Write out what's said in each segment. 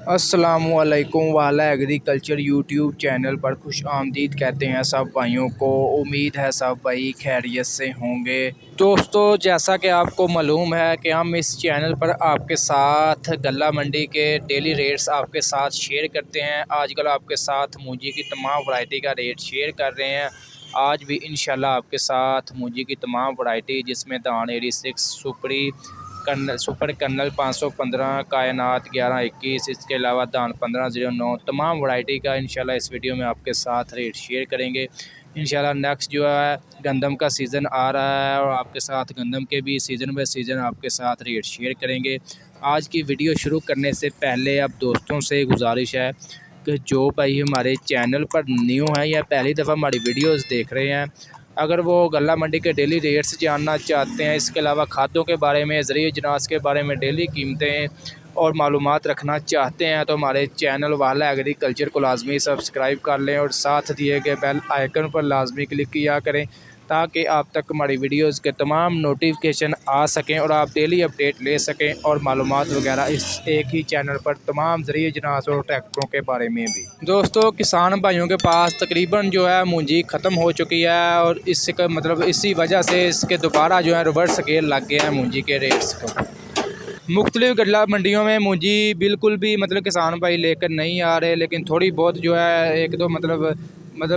अस्सलामुअलैकुम वाला agriculture YouTube channel पर खुश आमदीद कहते हैं सब भाइयों को। उम्मीद है सब भाई खैरियत से होंगे। दोस्तों, जैसा कि आपको मालूम है कि हम इस चैनल पर आपके साथ गल्ला मंडी के डेली रेट्स आपके साथ शेयर करते हैं। आजकल आपके साथ मूंजी की तमाम वैरायटी का रेट शेयर कर रहे हैं। आज भी इंशाल्लाह आपके साथ मूंजी की तमाम वैरायटी, जिसमें धान 86, सुपर कर्नल 515, कायनात 1121, इसके अलावा धान 1509, तमाम वैरायटी का इंशाल्लाह इस वीडियो में आपके साथ रेट शेयर करेंगे। इंशाल्लाह नेक्स्ट जो है गंदम का सीज़न आ रहा है और आपके साथ गंदम के भी सीज़न बाय सीज़न आपके साथ रेट शेयर करेंगे। आज की वीडियो शुरू करने से पहले अब दोस्तों से गुजारिश है कि जो भाई हमारे चैनल पर न्यू है या पहली दफ़ा हमारी वीडियोस देख रहे हैं, अगर वो गल्ला मंडी के डेली रेट्स जानना चाहते हैं, इसके अलावा खादों के बारे में, ज़रिए जनास के बारे में, डेली कीमतें और मालूमात रखना चाहते हैं, तो हमारे चैनल वाला एग्रीकल्चर को लाजमी सब्सक्राइब कर लें और साथ दिए गए बेल आइकन पर लाजमी क्लिक किया करें ताकि आप तक हमारी वीडियोस के तमाम नोटिफिकेशन आ सकें और आप डेली अपडेट ले सकें और मालूमात वगैरह इस एक ही चैनल पर तमाम ज़रिए जनास और ट्रैक्टरों के बारे में भी। दोस्तों, किसान भाइयों के पास तकरीबन जो है मूंजी ख़त्म हो चुकी है और इसका मतलब इसी वजह से इसके दोबारा जो है रिवर्स गेयर लग गया है मूंजी के रेट्स को। मुख्तलिफ गल्ला मंडियों में मूंजी बिल्कुल भी मतलब किसान भाई लेकर नहीं आ रहे, लेकिन थोड़ी बहुत जो है एक दो मतलब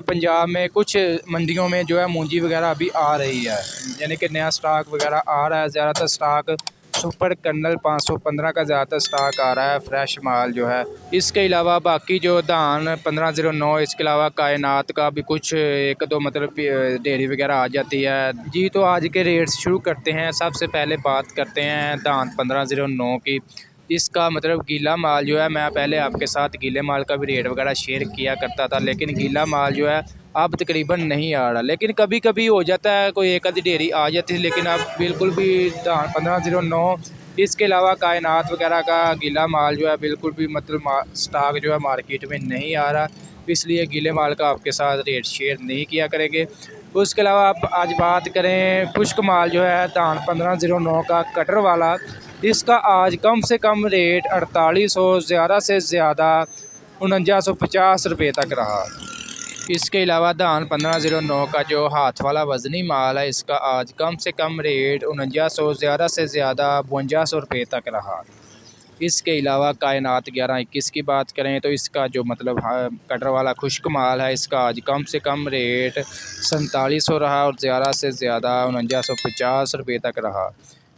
पंजाब में कुछ मंडियों में जो है मूंजी वगैरह अभी आ रही है, यानी कि नया स्टॉक वगैरह आ रहा है। ज़्यादातर स्टॉक सुपर कर्नल 515 का ज़्यादातर स्टॉक आ रहा है, फ्रेश माल जो है। इसके अलावा बाकी जो धान 1509, इसके अलावा कायनात का भी कुछ एक दो मतलब डेयरी वगैरह आ जाती है जी। तो आज के रेट्स शुरू करते हैं। सबसे पहले बात करते हैं धान 1509 की। इसका मतलब गीला माल जो है, मैं पहले आपके साथ गीले माल का भी रेट वगैरह शेयर किया करता था, लेकिन गीला माल जो है अब तकरीबन नहीं आ रहा, लेकिन कभी कभी हो जाता है, कोई एक आधी डेयरी आ जाती है, लेकिन अब बिल्कुल भी धान 1509, इसके अलावा कायनात वगैरह का गीला माल जो है बिल्कुल भी मतलब स्टॉक जो है मार्केट में नहीं आ रहा, इसलिए गीले माल का आपके साथ रेट शेयर नहीं किया करेंगे। उसके अलावा आप आज बात करें खुश्क माल जो है धान 1509 का कटर वाला, इसका आज कम से कम रेट 4800, ज़्यादा से ज़्यादा 4950 रुपये तक रहा। इसके अलावा धान 1509 का जो हाथ वाला वज़नी माल है, इसका आज कम से कम रेट 4900, ज़्यादा से ज़्यादा 5200 रुपये तक रहा। इसके अलावा कायनात 1121 की बात करें तो इसका जो मतलब कटर वाला खुश्क माल है, इसका आज कम से कम रेट 4700 रहा और ज़्यादा से ज़्यादा 4950 रुपये तक रहा।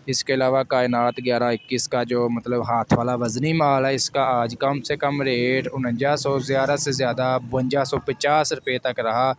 इसके अलावा कायनात 1121 का जो मतलब हाथ वाला वज़नी माल है, इसका आज कम से कम रेट 4900, ज़्यादा से ज़्यादा 5250 रुपये तक रहा।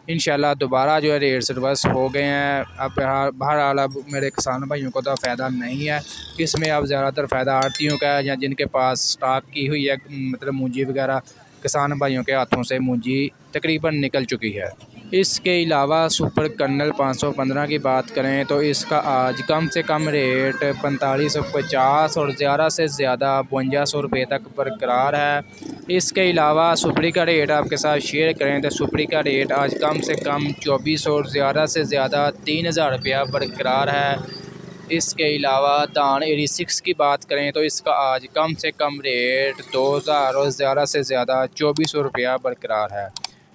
इंशाल्लाह दोबारा जो है रेट्स रिवर्स हो गए हैं। अब बहरहाल अब मेरे किसान भाइयों को तो फ़ायदा नहीं है इसमें, अब ज़्यादातर फ़ायदा आड़तियों का है या जिनके पास स्टॉक की हुई है मतलब मूंजी वगैरह, किसान भाइयों के हाथों से मूंजी तकरीबन निकल चुकी है। इसके अलावा सुपर कर्नल 515 की बात करें तो इसका आज कम से कम रेट 4550 और ज़्यादा से ज़्यादा 5200 रुपये तक बरकरार है। इसके अलावा सुपरी का रेट आपके साथ शेयर करें तो सुपरी का रेट आज कम से कम 2400 और ज़्यादा से ज़्यादा 3000 रुपया बरकरार है। इसके अलावा धान 86 की बात करें तो इसका आज कम से कम रेट 2000 और ज़्यादा से ज़्यादा 2400 रुपया बरकरार है।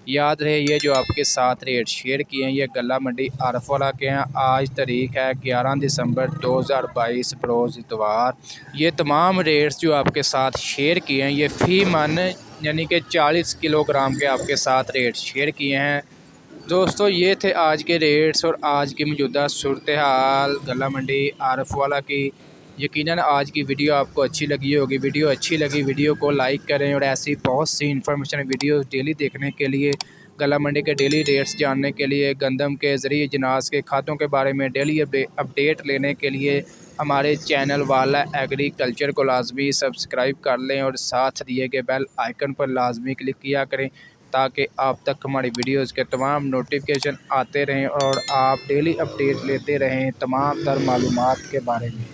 याद रहे, ये जो आपके साथ रेट शेयर किए हैं ये गल्ला मंडी आरफ वाला के हैं। आज तारीख है 11 दिसंबर 2022 बरोज़ इतवार। ये तमाम रेट्स जो आपके साथ शेयर किए हैं ये फ़ी मन यानी कि 40 किलोग्राम के आपके साथ रेट शेयर किए हैं। दोस्तों, ये थे आज के रेट्स और आज की मौजूदा सूरत हाल गल्ला मंडी आरफ वाला की। यकीनन आज की वीडियो आपको अच्छी लगी होगी। वीडियो अच्छी लगी वीडियो को लाइक करें और ऐसी बहुत सी इन्फॉर्मेशन वीडियो डेली देखने के लिए, गल्ला मंडी के डेली रेट्स जानने के लिए, गंदम के ज़रिए जनास के खातों के बारे में डेली अपडेट लेने के लिए हमारे चैनल वाला एग्रीकल्चर को लाजमी सब्सक्राइब कर लें और साथ दिए गए बेल आइकन पर लाजमी क्लिक किया करें ताकि आप तक हमारी वीडियोज़ के तमाम नोटिफिकेशन आते रहें और आप डेली अपडेट लेते रहें तमाम तर मालूमात के बारे में।